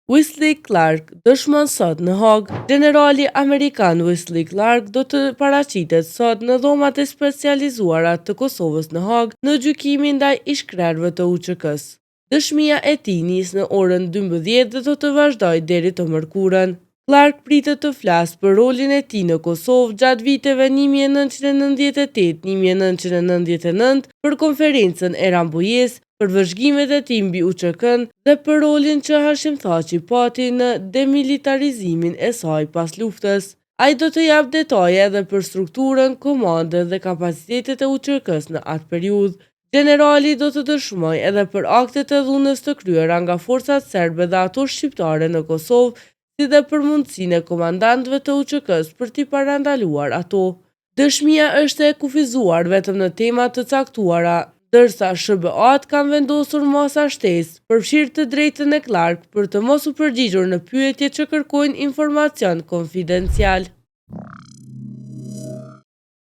Wesley Clark dëshmon sot në Hag. Generali amerikan Wesley Clark do të paraqitet sot në dhomat e specializuara të Kosovës në Hag në gjykimin ndaj ishkrerëve të UÇK-s. Dëshmia e tij nis në orën 12 dhe do të vazhdojë deri të mërkurën. Clark pritet të flasë për rolin e tij në Kosovë gjatë viteve 1998-1999 për konferencën e Rambujës, për vëzhgimet e tij mbi UÇK-n dhe për rolin që Hashim Thaçi pati në demilitarizimin e saj pas luftës. Ai do të jap detaje edhe për strukturën, komandën dhe kapacitetet e UÇK-s në atë periudhë. Generali do të dëshmojë edhe për aktet e dhunës të kryera nga forcat serbe dhe ato shqiptare në Kosovë, si dhe për mundësinë e komandantëve të UÇK-s për t'i parandaluar ato. Dëshmia është e kufizuar vetëm në tema të caktuara, ndërsa SBA-t kanë vendosur masa shtesë, përfshirë të drejtën e Clark për të mos u përgjigjur në pyetje që kërkojnë informacion konfidencial.